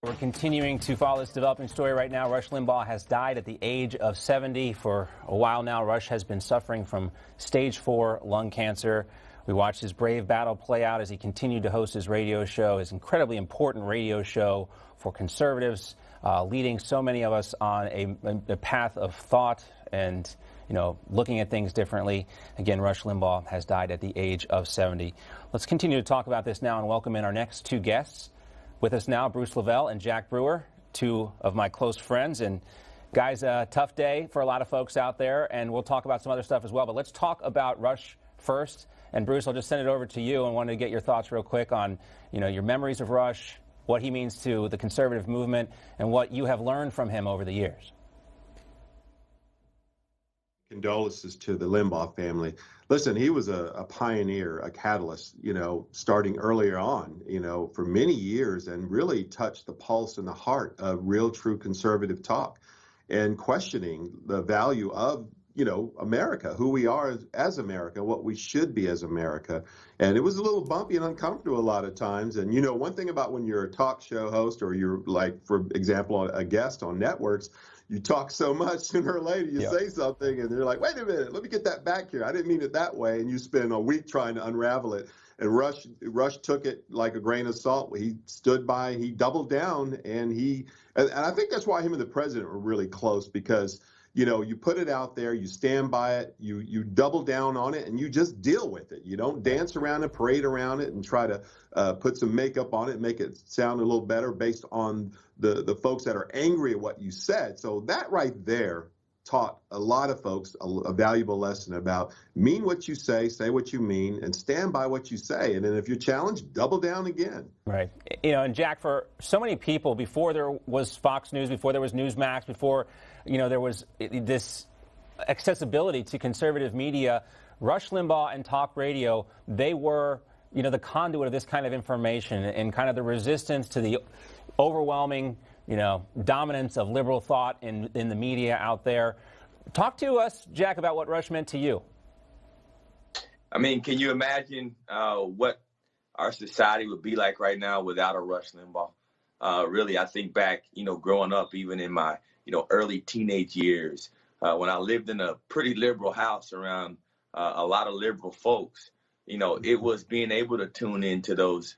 We're continuing to follow this developing story right now. Rush Limbaugh has died at the age of 70. For a while now, Rush has been suffering from stage 4 lung cancer. We watched his brave battle play out as he continued to host his radio show, his incredibly important radio show for conservatives, leading so many of us on a path of thought and, looking at things differently. Again, Rush Limbaugh has died at the age of 70. Let's continue to talk about this now and welcome in our next two guests. With us now, Bruce Lavelle and Jack Brewer, two of my close friends. And guys, a tough day for a lot of folks out there, and we'll talk about some other stuff as well. But let's talk about Rush first. And Bruce, I'll just send it over to you and wanted to get your thoughts real quick on, your memories of Rush, what he means to the conservative movement, and what you have learned from him over the years. Condolences to the Limbaugh family. Listen, he was a pioneer, a catalyst, starting earlier on, for many years, and really touched the pulse and the heart of real, true conservative talk and questioning the value of, America, who we are as America, what we should be as America. And it was a little bumpy and uncomfortable a lot of times. And, one thing about when you're a talk show host or you're, like, for example, a guest on networks, you talk so much, sooner or later you say something and they're like, wait a minute, let me get that back here. I didn't mean it that way. And you spend a week trying to unravel it. And Rush took it like a grain of salt. He stood by, he doubled down, and I think that's why him and the president were really close, because you put it out there, you stand by it, you double down on it, and you just deal with it. You don't dance around and parade around it and try to put some makeup on it and make it sound a little better based on the folks that are angry at what you said. So that right there taught a lot of folks a valuable lesson about mean what you say what you mean, and stand by what you say. And then if you're challenged, double down again. Right. And Jack, for so many people, before there was Fox News, before there was Newsmax, before, there was this accessibility to conservative media, Rush Limbaugh and talk radio, they were, the conduit of this kind of information and kind of the resistance to the overwhelming dominance of liberal thought in the media out there. Talk to us, Jack, about what Rush meant to you. I mean, can you imagine what our society would be like right now without a Rush Limbaugh? Really, I think back, growing up, even in my, early teenage years, when I lived in a pretty liberal house around a lot of liberal folks, it was being able to tune into those,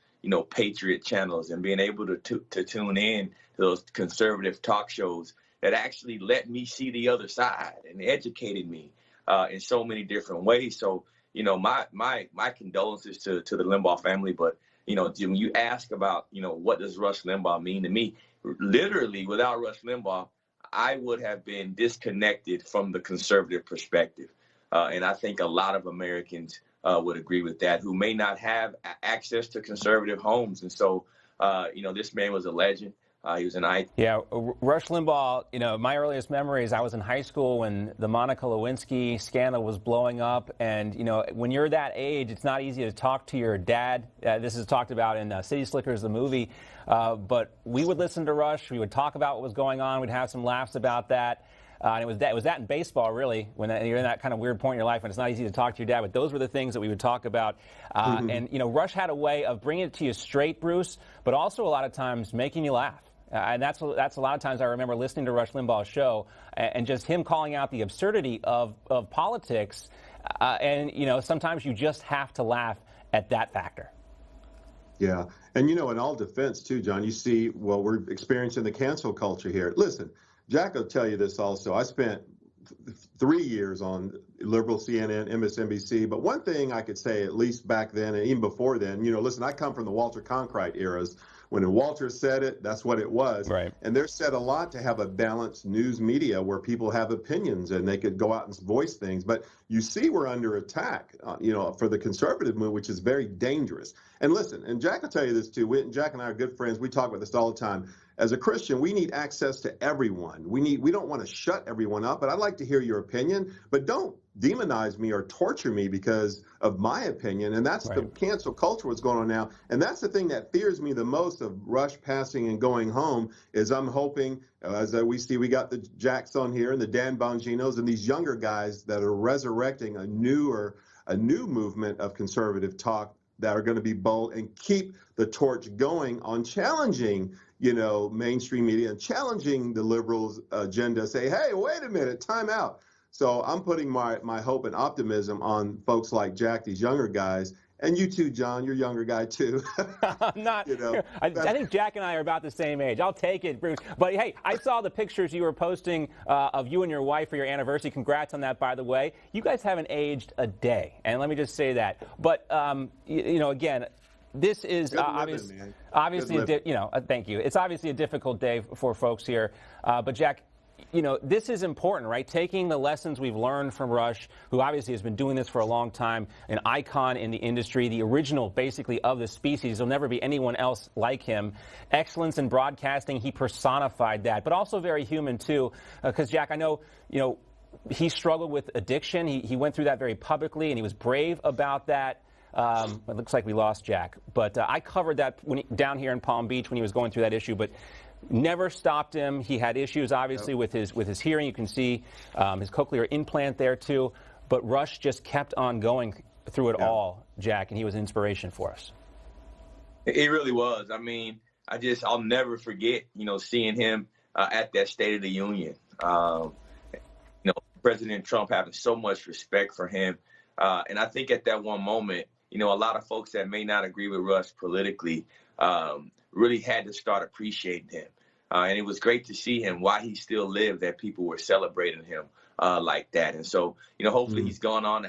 patriot channels and being able to tune in to those conservative talk shows that actually let me see the other side and educated me in so many different ways. So, my condolences to the Limbaugh family. But, when you ask about, what does Rush Limbaugh mean to me, literally without Rush Limbaugh, I would have been disconnected from the conservative perspective. And I think a lot of Americans would agree with that, who may not have access to conservative homes. And so, this man was a legend. He was an icon. Yeah, Rush Limbaugh, my earliest memories, I was in high school when the Monica Lewinsky scandal was blowing up. And, when you're that age, it's not easy to talk to your dad. This is talked about in City Slickers, the movie. But we would listen to Rush. We would talk about what was going on. We'd have some laughs about that. And it was that in baseball, really, when you're in that kind of weird point in your life when it's not easy to talk to your dad. But those were the things that we would talk about. And, Rush had a way of bringing it to you straight, Bruce, but also a lot of times making you laugh. And that's a lot of times I remember listening to Rush Limbaugh's show and just him calling out the absurdity of politics. And, sometimes you just have to laugh at that factor. Yeah. And, in all defense, too, John, you see, well, we're experiencing the cancel culture here. Listen, Jack will tell you this also. I spent 3 years on liberal CNN, MSNBC. But one thing I could say, at least back then and even before then, listen, I come from the Walter Cronkite eras. When Walter said it, that's what it was. Right. And they're said a lot to have a balanced news media where people have opinions and they could go out and voice things. But you see we're under attack, for the conservative movement, which is very dangerous. And listen, and Jack will tell you this too. Jack and I are good friends. We talk about this all the time. As a Christian, we need access to everyone. We don't want to shut everyone up, but I'd like to hear your opinion. But don't demonize me or torture me because of my opinion. And that's the cancel culture what's going on now. And that's the thing that fears me the most of Rush passing and going home is I'm hoping, as we see, we got the Jacks on here and the Dan Bonginos and these younger guys that are resurrecting a new movement of conservative talk that are going to be bold and keep the torch going on challenging, mainstream media and challenging the liberals' agenda, say, hey, wait a minute, time out. So I'm putting my hope and optimism on folks like Jack, these younger guys, and you too, John. You're a younger guy too. I'm not. I think Jack and I are about the same age. I'll take it, Bruce. But hey, I saw the pictures you were posting of you and your wife for your anniversary. Congrats on that, by the way. You guys haven't aged a day, and let me just say that. But again, this is obviously, thank you. It's obviously a difficult day for folks here. But Jack, this is important, right? Taking the lessons we've learned from Rush, who obviously has been doing this for a long time, an icon in the industry, the original, basically, of the species. There'll never be anyone else like him. Excellence in broadcasting, he personified that, but also very human, too. Because, Jack, I know, he struggled with addiction. He went through that very publicly, and he was brave about that. It looks like we lost Jack. But I covered that down here in Palm Beach when he was going through that issue. But never stopped him. He had issues, obviously, with his hearing. You can see his cochlear implant there, too. But Rush just kept on going through it all, Jack, and he was an inspiration for us. He really was. I mean, I'll never forget, seeing him at that State of the Union. President Trump having so much respect for him. And I think at that one moment, a lot of folks that may not agree with Rush politically really had to start appreciating him. And it was great to see him while he still lived, that people were celebrating him like that. And so, hopefully he's gone on.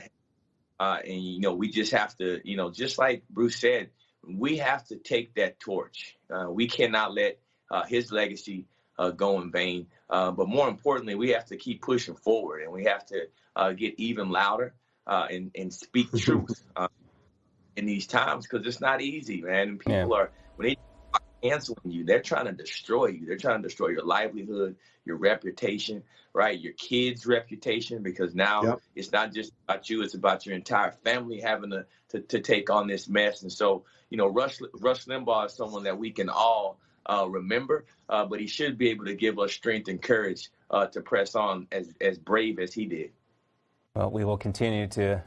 And, we just have to, just like Bruce said, we have to take that torch. We cannot let his legacy go in vain. But more importantly, we have to keep pushing forward, and we have to get even louder and speak truth in these times, because it's not easy, man. And people are, when they canceling you, they're trying to destroy you. They're trying to destroy your livelihood, your reputation, right? Your kids' reputation, because now it's not just about you, it's about your entire family having to take on this mess. And so, Rush Limbaugh is someone that we can all remember, but he should be able to give us strength and courage to press on as brave as he did. Well, we will continue to